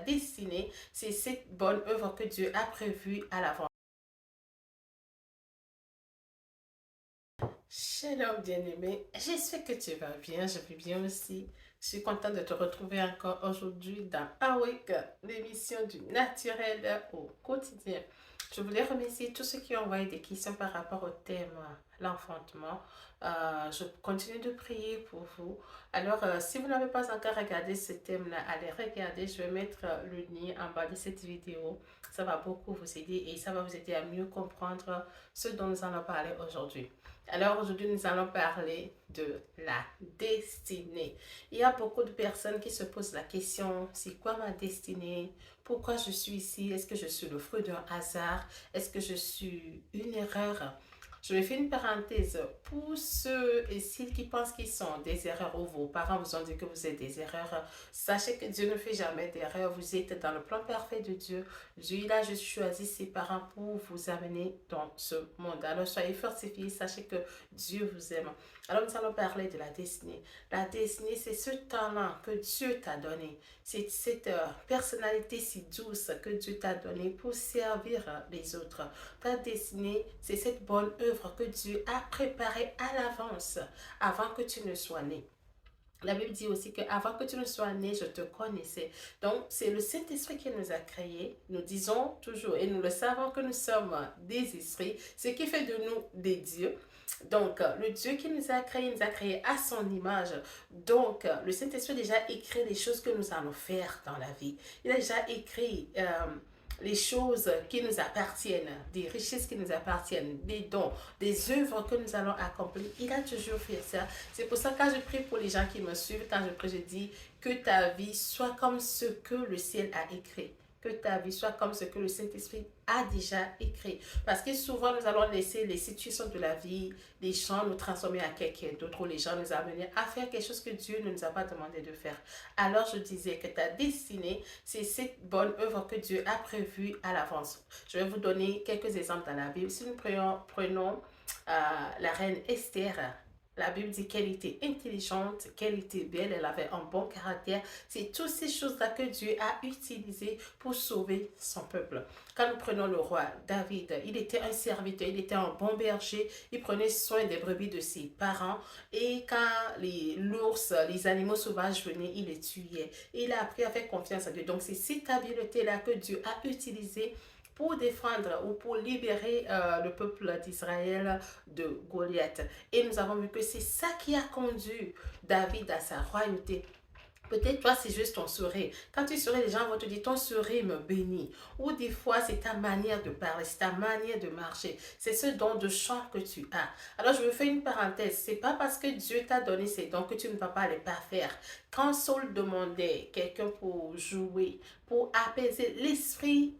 destinée, c'est cette bonne œuvre que Dieu a prévue à l'avance. Shalom bien-aimé, j'espère que tu vas bien, je vais bien aussi. Je suis contente de te retrouver encore aujourd'hui dans Awake, l'émission du naturel au quotidien. Je voulais remercier tous ceux qui ont envoyé des questions par rapport au thème l'enfantement. Je continue de prier pour vous. Alors, si vous n'avez pas encore regardé ce thème-là, allez regarder. Je vais mettre le lien en bas de cette vidéo. Ça va beaucoup vous aider et ça va vous aider à mieux comprendre ce dont nous allons parler aujourd'hui. Alors aujourd'hui, nous allons parler de la destinée. Il y a beaucoup de personnes qui se posent la question, c'est quoi ma destinée? Pourquoi je suis ici? Est-ce que je suis le fruit d'un hasard? Est-ce que je suis une erreur? Je vais faire une parenthèse pour ceux et celles qui pensent qu'ils sont des erreurs ou vos parents vous ont dit que vous êtes des erreurs. Sachez que Dieu ne fait jamais d'erreur. Vous êtes dans le plan parfait de Dieu. Dieu, il a juste choisi ses parents pour vous amener dans ce monde. Alors soyez fortifiés. Sachez que Dieu vous aime. Alors nous allons parler de la destinée. La destinée, c'est ce talent que Dieu t'a donné. C'est cette personnalité si douce que Dieu t'a donnée pour servir les autres. Ta destinée, c'est cette bonne œuvre que Dieu a préparée à l'avance, avant que tu ne sois né. La Bible dit aussi qu'avant que tu ne sois né, je te connaissais. Donc, c'est le Saint-Esprit qui nous a créés. Nous disons toujours, et nous le savons que nous sommes des esprits, ce qui fait de nous des dieux. Donc, le Dieu qui nous a créés à son image. Donc, le Saint-Esprit a déjà écrit les choses que nous allons faire dans la vie. Il a déjà écrit les choses qui nous appartiennent, des richesses qui nous appartiennent, des dons, des œuvres que nous allons accomplir. Il a toujours fait ça. C'est pour ça que quand je prie pour les gens qui me suivent, quand je prie, je dis que ta vie soit comme ce que le ciel a écrit. Que ta vie soit comme ce que le Saint-Esprit a déjà écrit. Parce que souvent, nous allons laisser les situations de la vie, les gens nous transformer à quelqu'un d'autre, ou les gens nous amener à faire quelque chose que Dieu ne nous a pas demandé de faire. Alors, je disais que ta destinée, c'est cette bonne œuvre que Dieu a prévue à l'avance. Je vais vous donner quelques exemples dans la Bible. Si nous prenons la reine Esther, la Bible dit qu'elle était intelligente, qu'elle était belle, elle avait un bon caractère. C'est toutes ces choses-là que Dieu a utilisées pour sauver son peuple. Quand nous prenons le roi David, il était un serviteur, il était un bon berger, il prenait soin des brebis de ses parents. Et quand l'ours, les animaux sauvages venaient, il les tuait. Et il a appris à faire confiance à Dieu. Donc c'est cette habileté-là que Dieu a utilisée pour défendre ou pour libérer le peuple d'Israël de Goliath. Et nous avons vu que c'est ça qui a conduit David à sa royauté. Peut-être toi, c'est juste ton sourire. Quand tu souris, les gens vont te dire ton sourire me bénit. Ou des fois, c'est ta manière de parler, c'est ta manière de marcher. C'est ce don de chant que tu as. Alors, je veux faire une parenthèse. C'est pas parce que Dieu t'a donné ces dons que tu ne vas pas les pas faire. Quand Saul demandait quelqu'un pour jouer, pour apaiser l'esprit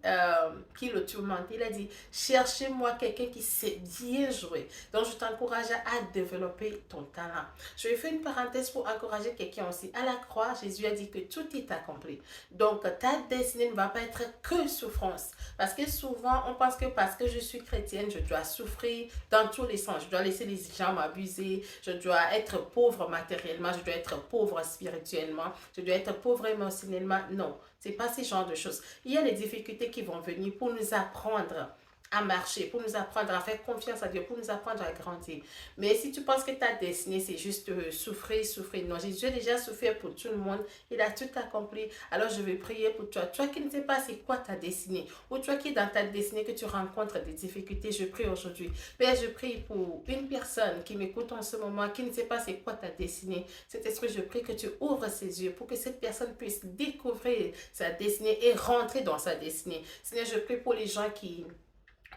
qui le tourmente, il a dit, cherchez-moi quelqu'un qui sait bien jouer. Donc, je t'encourage à développer ton talent. Je vais faire une parenthèse pour encourager quelqu'un aussi. À la croix, Jésus a dit que tout est accompli. Donc, ta destinée ne va pas être que souffrance. Parce que souvent, on pense que parce que je suis chrétienne, je dois souffrir dans tous les sens. Je dois laisser les gens m'abuser. Je dois être pauvre matériellement. Je dois être pauvre spirituellement. Je dois être pauvre émotionnellement. Non, c'est pas ce genre de choses. Il y a les difficultés qui vont venir pour nous apprendre à marcher, pour nous apprendre à faire confiance à Dieu, pour nous apprendre à grandir. Mais si tu penses que ta destinée, c'est juste souffrir, souffrir, non, Jésus a déjà souffert pour tout le monde, il a tout accompli. Alors je vais prier pour toi. Toi qui ne sais pas c'est quoi ta destinée, ou toi qui es dans ta destinée que tu rencontres des difficultés, je prie aujourd'hui. Père, je prie pour une personne qui m'écoute en ce moment, qui ne sait pas c'est quoi ta destinée. Cet esprit, je prie que tu ouvres ses yeux pour que cette personne puisse découvrir sa destinée et rentrer dans sa destinée. Seigneur, je prie pour les gens qui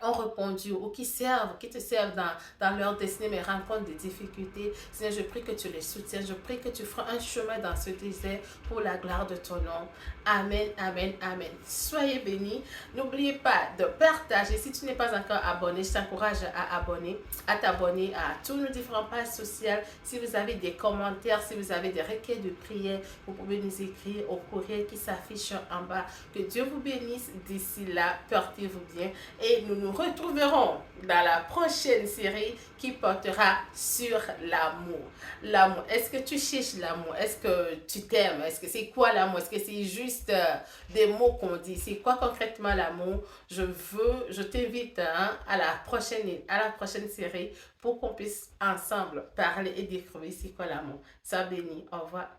ont répondu ou qui te servent dans leur destinée, mais rencontrent des difficultés. Seigneur, je prie que tu les soutiennes. Je prie que tu feras un chemin dans ce désert pour la gloire de ton nom. Amen, amen, amen. Soyez bénis. N'oubliez pas de partager. Si tu n'es pas encore abonné, je t'encourage à t'abonner à tous nos différentes pages sociales. Si vous avez des commentaires, si vous avez des requêtes de prière, vous pouvez nous écrire au courriel qui s'affiche en bas. Que Dieu vous bénisse. D'ici là, portez-vous bien et nous nous nous retrouverons dans la prochaine série qui portera sur l'amour. L'amour, est-ce que tu cherches l'amour? Est-ce que tu t'aimes? Est-ce que c'est quoi l'amour? Est-ce que c'est juste des mots qu'on dit? C'est quoi concrètement l'amour? Je t'invite hein, à la prochaine série pour qu'on puisse ensemble parler et découvrir c'est quoi l'amour. Ça bénit. Au revoir.